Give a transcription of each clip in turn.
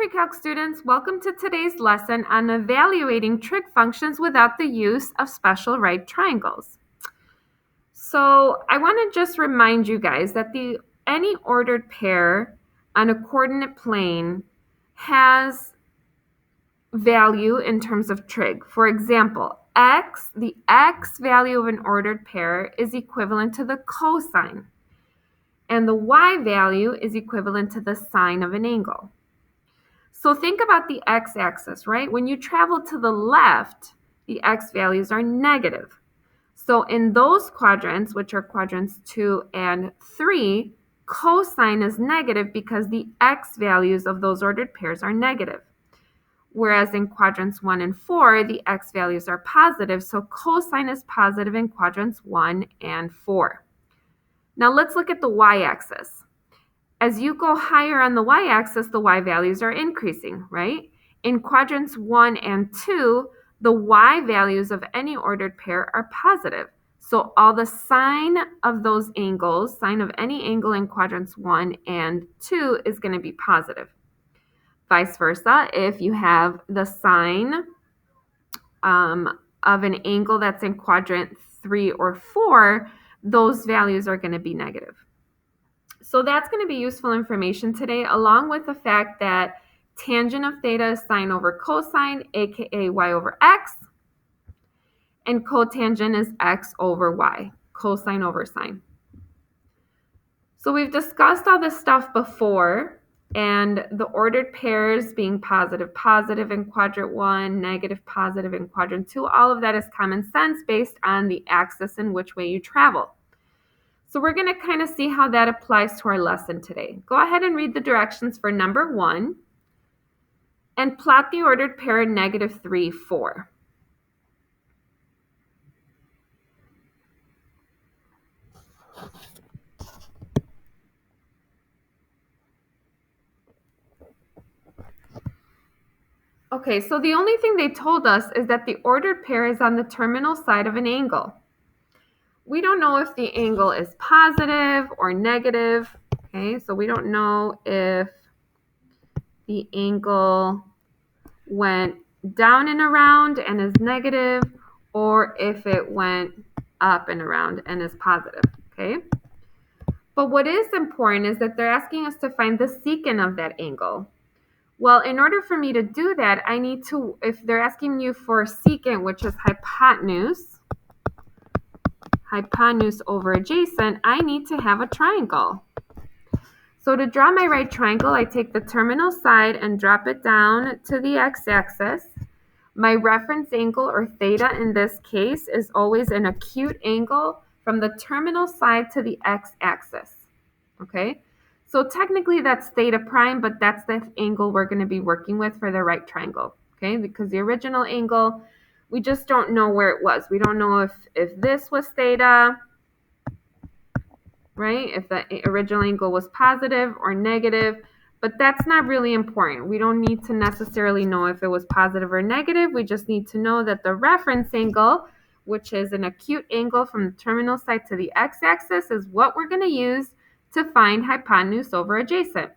Pre-Calc students, welcome to today's lesson on evaluating trig functions without the use of special right triangles. So I want to just remind you guys that any ordered pair on a coordinate plane has value in terms of trig. For example, the x value of an ordered pair is equivalent to the cosine, and the y value is equivalent to the sine of an angle. So think about the x-axis, right? When you travel to the left, the x values are negative. So in those quadrants, which are quadrants 2 and 3, cosine is negative because the x values of those ordered pairs are negative. Whereas in quadrants 1 and 4, the x values are positive, so cosine is positive in quadrants 1 and 4. Now let's look at the y-axis. As you go higher on the y-axis, the y values are increasing, right? In quadrants 1 and 2, the y values of any ordered pair are positive. So all the sine of those angles, sine of any angle in quadrants 1 and 2 is going to be positive. Vice versa, if you have the sine of an angle that's in quadrant 3 or 4, those values are going to be negative. So that's going to be useful information today, along with the fact that tangent of theta is sine over cosine, aka y over x, and cotangent is x over y, cosine over sine. So we've discussed all this stuff before, and the ordered pairs being positive in quadrant 1, negative positive in quadrant 2, all of that is common sense based on the axis and which way you travel. So we're going to kind of see how that applies to our lesson today. Go ahead and read the directions for number 1 and plot the ordered pair -3, 4. Okay, so the only thing they told us is that the ordered pair is on the terminal side of an angle. We don't know if the angle is positive or negative. Okay, so we don't know if the angle went down and around and is negative, or if it went up and around and is positive. Okay, but what is important is that they're asking us to find the secant of that angle. Well, in order for me to do that, I need to, if they're asking you for secant, which is hypotenuse over adjacent, I need to have a triangle. So to draw my right triangle, I take the terminal side and drop it down to the x-axis. My reference angle, or theta in this case, is always an acute angle from the terminal side to the x-axis. Okay, so technically that's theta prime, but that's the angle we're going to be working with for the right triangle. Okay, because the original angle, we just don't know where it was. We don't know if this was theta, right? If the original angle was positive or negative, but that's not really important. We don't need to necessarily know if it was positive or negative. We just need to know that the reference angle, which is an acute angle from the terminal side to the x-axis, is what we're going to use to find hypotenuse over adjacent.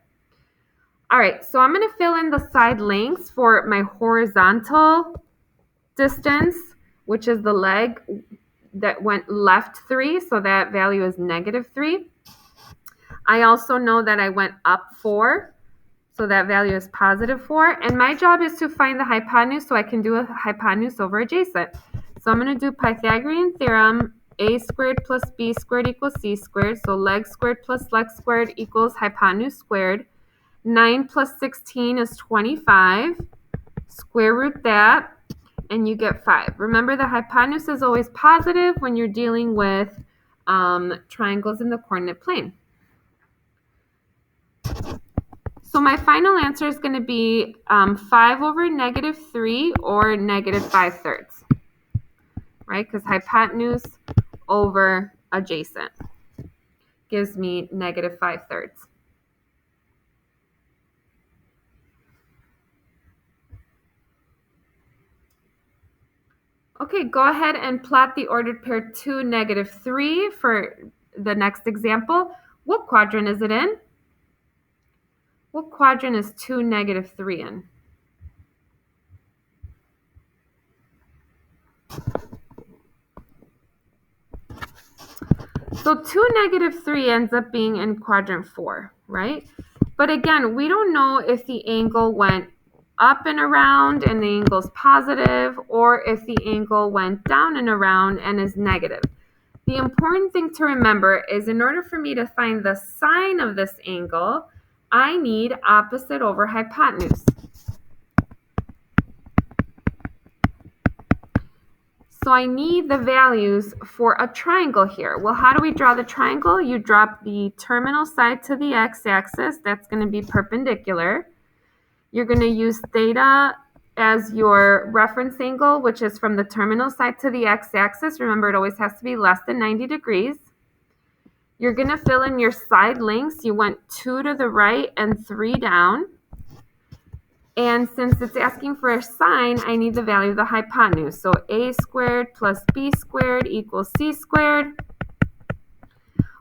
All right, so I'm going to fill in the side lengths for my horizontal distance, which is the leg that went left 3, so that value is -3. I also know that I went up 4, so that value is +4. And my job is to find the hypotenuse, so I can do a hypotenuse over adjacent. So I'm going to do Pythagorean theorem, a squared plus b squared equals c squared. So leg squared plus leg squared equals hypotenuse squared. 9 plus 16 is 25. Square root that, and you get 5. Remember, the hypotenuse is always positive when you're dealing with triangles in the coordinate plane. So my final answer is going to be 5 over -3 or -5/3, right? Because hypotenuse over adjacent gives me -5/3. Okay, go ahead and plot the ordered pair 2, -3 for the next example. What quadrant is it in? What quadrant is 2, -3 in? So 2, -3 ends up being in quadrant 4, right? But again, we don't know if the angle went up and around and the angle's positive, or if the angle went down and around and is negative. The important thing to remember is in order for me to find the sine of this angle, I need opposite over hypotenuse. So I need the values for a triangle here. Well, how do we draw the triangle? You drop the terminal side to the x-axis. That's going to be perpendicular. You're going to use theta as your reference angle, which is from the terminal side to the x-axis. Remember, it always has to be less than 90 degrees. You're going to fill in your side lengths. You want 2 to the right and 3 down. And since it's asking for a sine, I need the value of the hypotenuse. So a squared plus b squared equals c squared.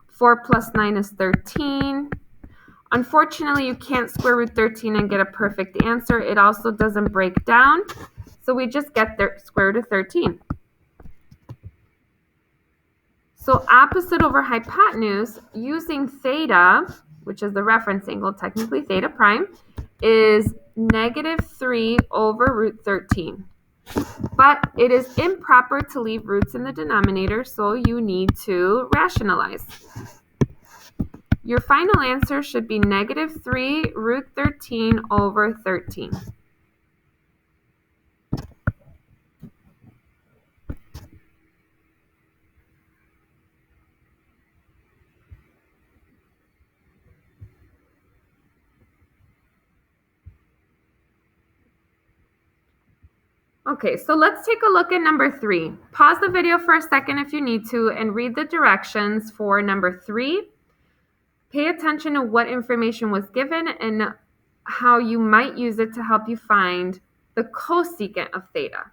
4 plus 9 is 13. Unfortunately, you can't square root 13 and get a perfect answer. It also doesn't break down. So we just get the square root of 13. So opposite over hypotenuse, using theta, which is the reference angle, technically theta prime, is -3 over root 13. But it is improper to leave roots in the denominator, so you need to rationalize. Your final answer should be -3 root 13 over 13. Okay, so let's take a look at number 3. Pause the video for a second if you need to and read the directions for number 3. Pay attention to what information was given and how you might use it to help you find the cosecant of theta.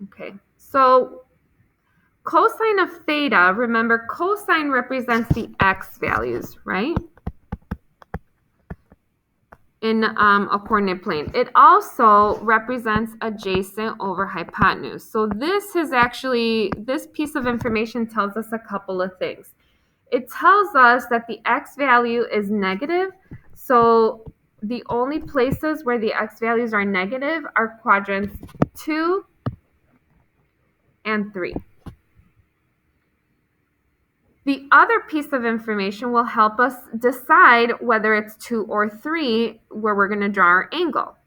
Okay, so cosine of theta, remember cosine represents the x values, right? In a coordinate plane. It also represents adjacent over hypotenuse. So this piece of information tells us a couple of things. It tells us that the x value is negative. So the only places where the x values are negative are quadrants 2 and 3. The other piece of information will help us decide whether it's 2 or 3 where we're going to draw our angle.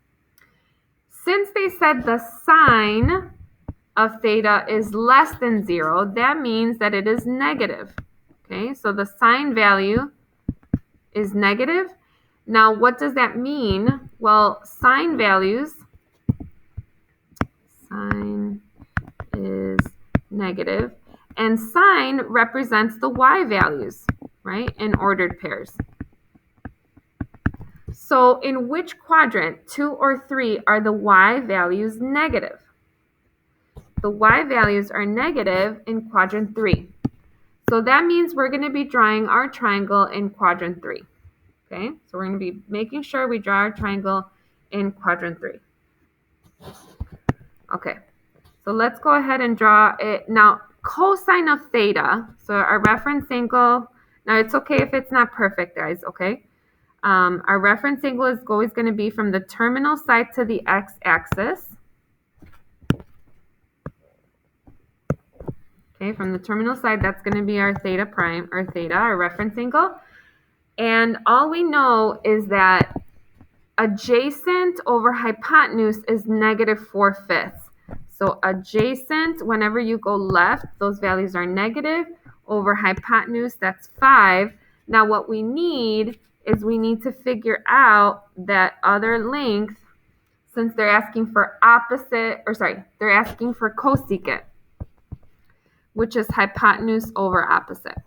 Since they said the sine of theta is less than 0, that means that it is negative. Okay, so the sine value is negative. Now, what does that mean? Well, sine is negative. And sine represents the y values, right, in ordered pairs. So in which quadrant, 2 or 3, are the y values negative? The y values are negative in quadrant 3. So that means we're going to be drawing our triangle in quadrant 3. Okay, so we're going to be making sure we draw our triangle in quadrant 3. Okay, so let's go ahead and draw it. Now, cosine of theta, so our reference angle, now it's okay if it's not perfect, guys, okay? Our reference angle is always going to be from the terminal side to the x-axis. Okay, from the terminal side, that's going to be our theta prime, or theta, our reference angle. And all we know is that adjacent over hypotenuse is -4/5. So adjacent, whenever you go left, those values are negative. Over hypotenuse, that's 5. Now what we need is we need to figure out that other length, since they're asking for they're asking for cosecant, which is hypotenuse over opposite.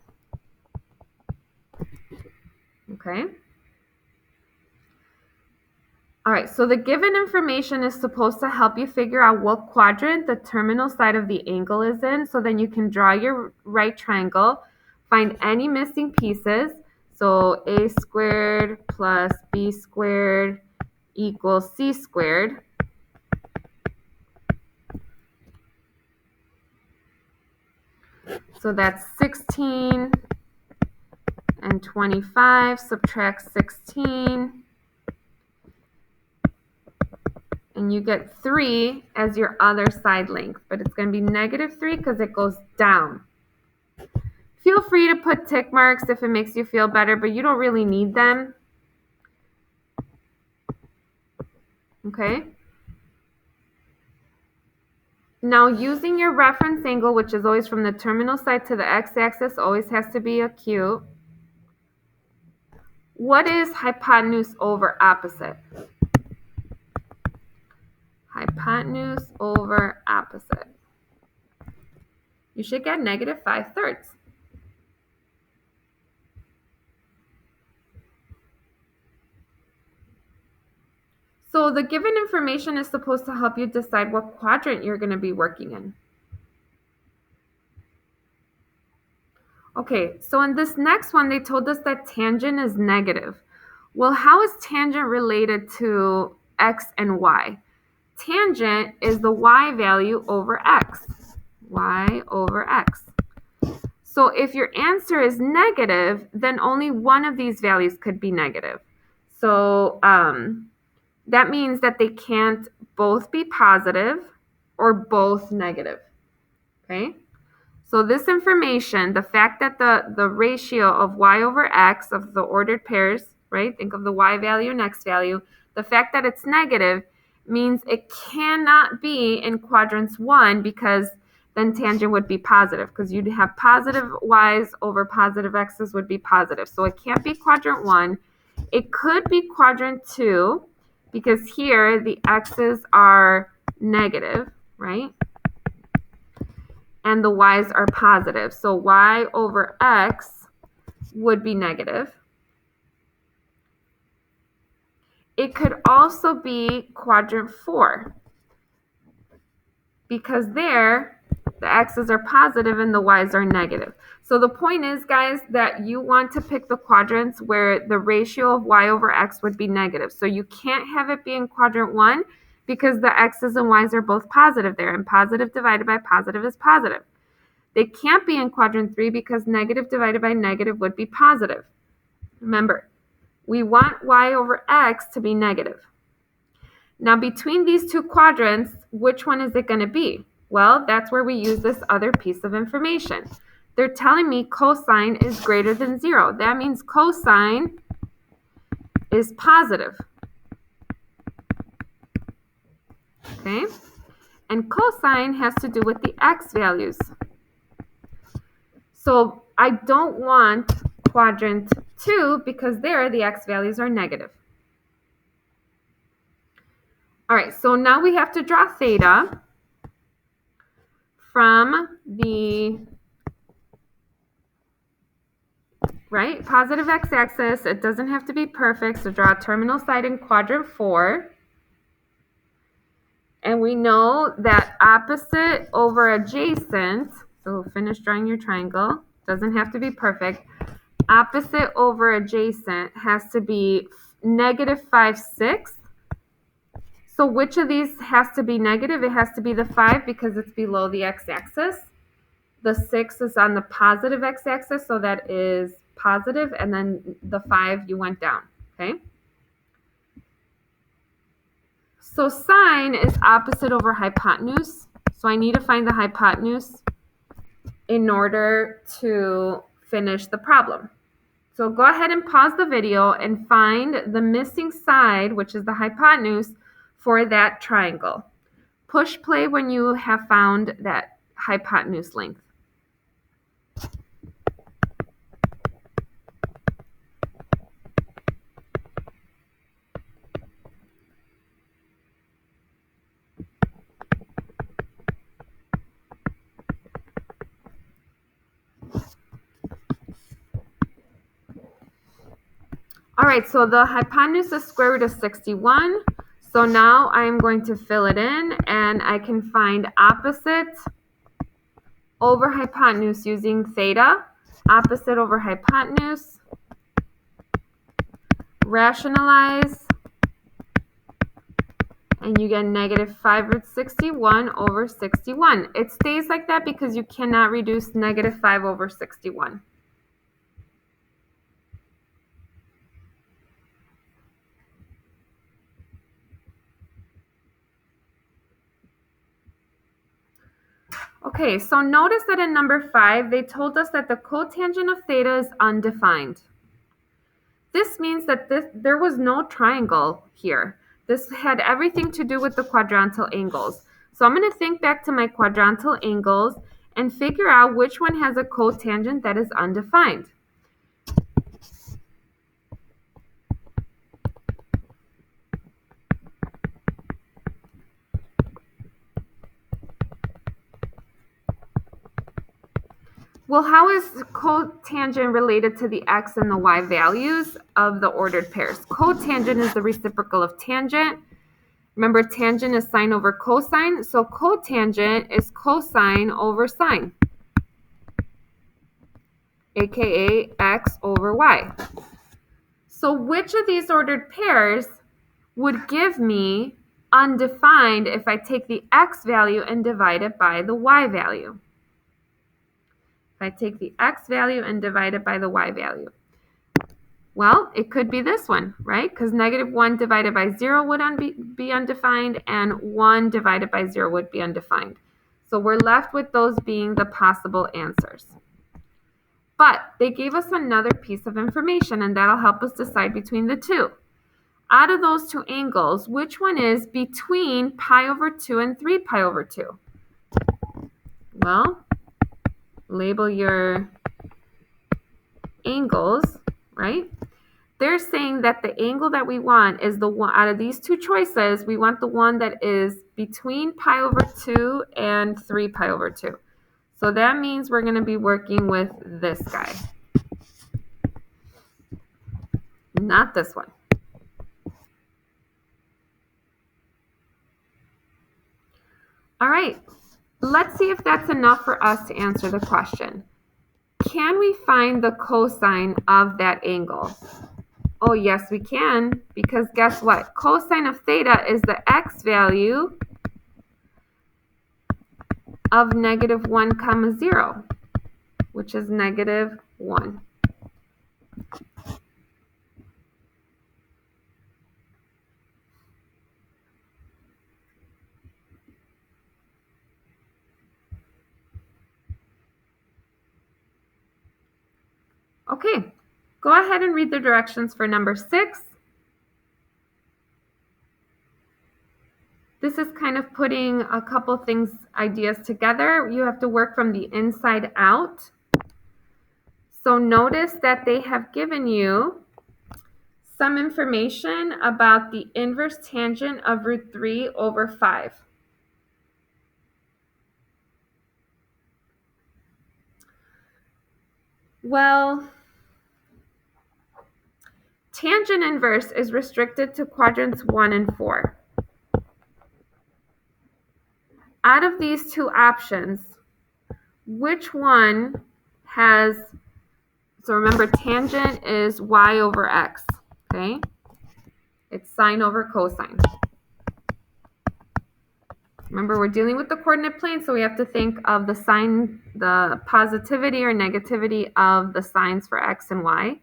Okay. All right, so the given information is supposed to help you figure out what quadrant the terminal side of the angle is in, so then you can draw your right triangle, find any missing pieces. So a squared plus b squared equals c squared. So that's 16 and 25, subtract 16. And you get 3 as your other side length, but it's going to be -3 because it goes down. Feel free to put tick marks if it makes you feel better, but you don't really need them. Okay? Now, using your reference angle, which is always from the terminal side to the x-axis, always has to be acute. What is hypotenuse over opposite? Hypotenuse over opposite. You should get -5/3. So the given information is supposed to help you decide what quadrant you're going to be working in. Okay, so in this next one, they told us that tangent is negative. Well, how is tangent related to x and y? Tangent is the y value over x. Y over x. So if your answer is negative, then only one of these values could be negative. So that means that they can't both be positive or both negative. Okay? So this information, the fact that the ratio of y over x of the ordered pairs, right? Think of the y value and x value. The fact that it's negative means it cannot be in quadrants 1 because then tangent would be positive because you'd have positive y's over positive x's would be positive. So it can't be quadrant 1. It could be quadrant 2 because here the x's are negative, right? And the y's are positive. So y over x would be negative. It could also be quadrant 4 because there the x's are positive and the y's are negative. So the point is, guys, that you want to pick the quadrants where the ratio of y over x would be negative. So you can't have it be in quadrant 1 because the x's and y's are both positive there, and positive divided by positive is positive. They can't be in quadrant 3 because negative divided by negative would be positive. Remember, we want y over x to be negative. Now, between these two quadrants, which one is it going to be? Well, that's where we use this other piece of information. They're telling me cosine is greater than 0. That means cosine is positive. Okay? And cosine has to do with the x values. So I don't want quadrant 2 because there the x values are negative. All right, so now we have to draw theta from the positive x-axis. It doesn't have to be perfect, so draw a terminal side in quadrant 4. And we know that opposite over adjacent, so finish drawing your triangle, doesn't have to be perfect. Opposite over adjacent has to be -5/6. So which of these has to be negative? It has to be the 5 because it's below the x-axis. The 6 is on the positive x-axis, so that is positive, and then the 5 you went down, okay? So sine is opposite over hypotenuse. So I need to find the hypotenuse in order to finish the problem. So go ahead and pause the video and find the missing side, which is the hypotenuse, for that triangle. Push play when you have found that hypotenuse length. All right, so the hypotenuse is square root of 61. So now I'm going to fill it in, and I can find opposite over hypotenuse using theta. Opposite over hypotenuse. Rationalize. And you get negative 5/61 over 61. It stays like that because you cannot reduce negative 5 over 61. Okay, so notice that in number 5, they told us that the cotangent of theta is undefined. This means that there was no triangle here. This had everything to do with the quadrantal angles. So I'm going to think back to my quadrantal angles and figure out which one has a cotangent that is undefined. Well, how is cotangent related to the x and the y values of the ordered pairs? Cotangent is the reciprocal of tangent. Remember, tangent is sine over cosine, so cotangent is cosine over sine, aka x over y. So which of these ordered pairs would give me undefined if I take the x value and divide it by the y value? If I take the x value and divide it by the y value. Well, it could be this one, right? Because negative 1 divided by 0 would be undefined, and 1 divided by 0 would be undefined. So we're left with those being the possible answers. But they gave us another piece of information, and that'll help us decide between the two. Out of those two angles, which one is between pi over 2 and 3 pi over 2? Well, label your angles, right? They're saying that the angle that we want is the one out of these two choices. We want the one that is between pi over 2 and 3 pi over 2. So that means we're going to be working with this guy, not this one. All right, let's see if that's enough for us to answer the question. Can we find the cosine of that angle? Oh, yes, we can, because guess what? Cosine of theta is the x value of negative 1 comma 0, which is negative 1. Okay, go ahead and read the directions for number 6. This is kind of putting a couple ideas together. You have to work from the inside out. So notice that they have given you some information about the inverse tangent of root 3 over 5. Well, tangent inverse is restricted to quadrants 1 and 4. Out of these two options, which one has, so remember tangent is y over x, okay? It's sine over cosine. Remember, we're dealing with the coordinate plane, so we have to think of the sign, the positivity or negativity of the signs for x and y.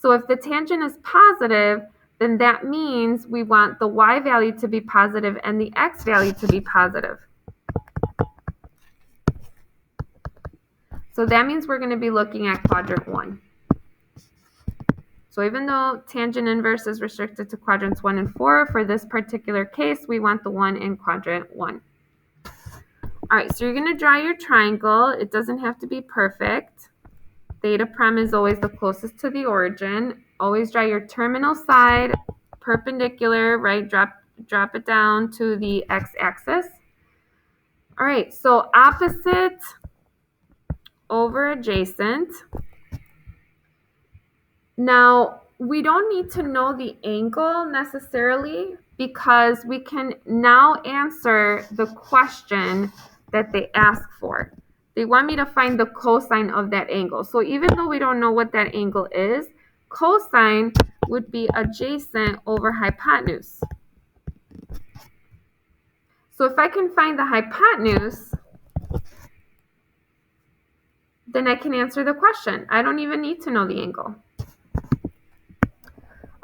So if the tangent is positive, then that means we want the y value to be positive and the x value to be positive. So that means we're going to be looking at quadrant 1. So even though tangent inverse is restricted to quadrants 1 and 4, for this particular case, we want the one in quadrant 1. All right, so you're going to draw your triangle. It doesn't have to be perfect. Theta prime is always the closest to the origin. Always draw your terminal side perpendicular, right? Drop it down to the x-axis. All right, so opposite over adjacent. Now, we don't need to know the angle necessarily because we can now answer the question that they ask for. They want me to find the cosine of that angle. So even though we don't know what that angle is, cosine would be adjacent over hypotenuse. So if I can find the hypotenuse, then I can answer the question. I don't even need to know the angle.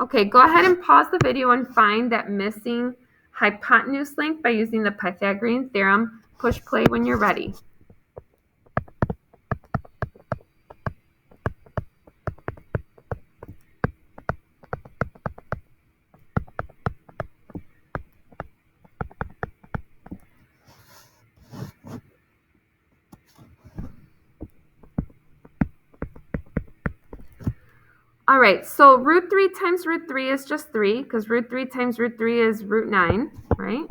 Okay, go ahead and pause the video and find that missing hypotenuse length by using the Pythagorean theorem. Push play when you're ready. All right, so root 3 times root 3 is just 3, because root 3 times root 3 is root 9, right?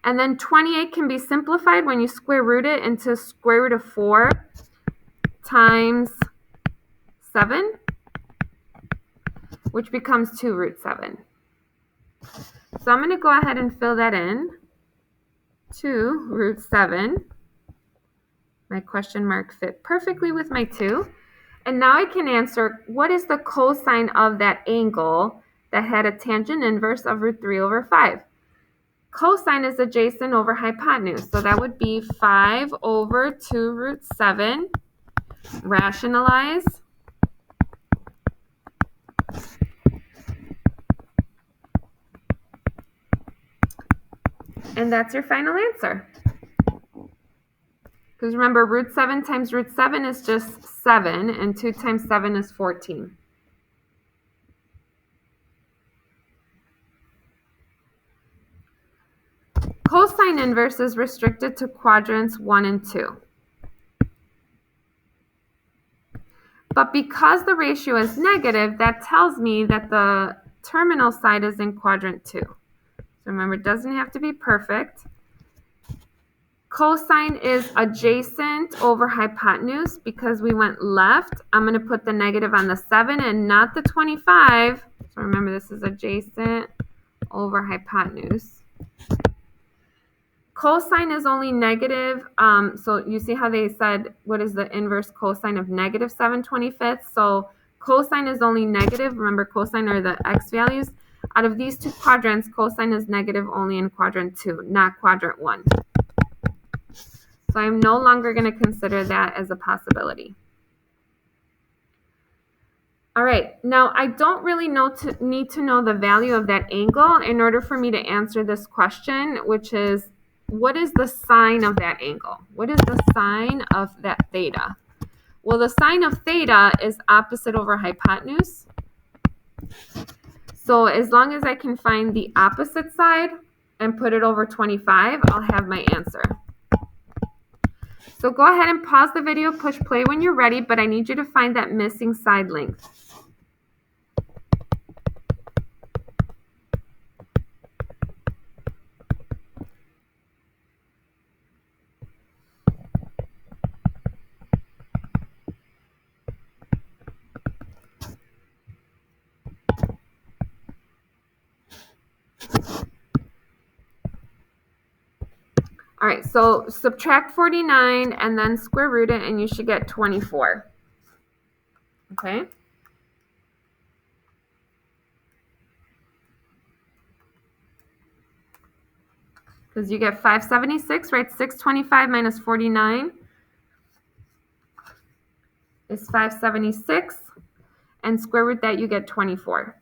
And then 28 can be simplified when you square root it into square root of 4 times 7, which becomes 2 root 7. So I'm going to go ahead and fill that in. 2 root 7. My question mark fit perfectly with my 2. And now I can answer, what is the cosine of that angle that had a tangent inverse of root 3 over 5? Cosine is adjacent over hypotenuse, so that would be 5 over 2 root 7. Rationalize. And that's your final answer. Because remember, root 7 times root 7 is just 7, and 2 times 7 is 14. Cosine inverse is restricted to quadrants 1 and 2. But because the ratio is negative, that tells me that the terminal side is in quadrant 2. So remember, it doesn't have to be perfect. Cosine is adjacent over hypotenuse because we went left. I'm going to put the negative on the 7 and not the 25. So remember, this is adjacent over hypotenuse. Cosine is only negative. So you see how they said, what is the inverse cosine of negative 7/25? So cosine is only negative. Remember, cosine are the x values. Out of these two quadrants, cosine is negative only in quadrant 2, not quadrant 1. So I'm no longer going to consider that as a possibility. All right, now I don't really need to know the value of that angle in order for me to answer this question, which is, what is the sine of that angle? What is the sine of that theta? Well, the sine of theta is opposite over hypotenuse. So as long as I can find the opposite side and put it over 25, I'll have my answer. So go ahead and pause the video, push play when you're ready, but I need you to find that missing side length. All right, so subtract 49 and then square root it, and you should get 24. Okay? Because you get 576, right? 625 minus 49 is 576. And square root that, you get 24.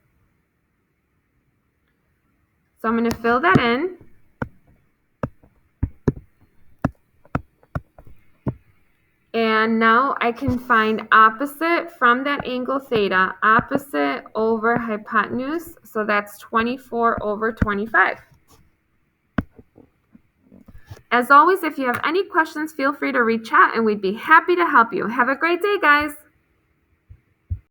So I'm going to fill that in. And now I can find opposite from that angle theta, opposite over hypotenuse. So that's 24 over 25. As always, if you have any questions, feel free to reach out and we'd be happy to help you. Have a great day, guys.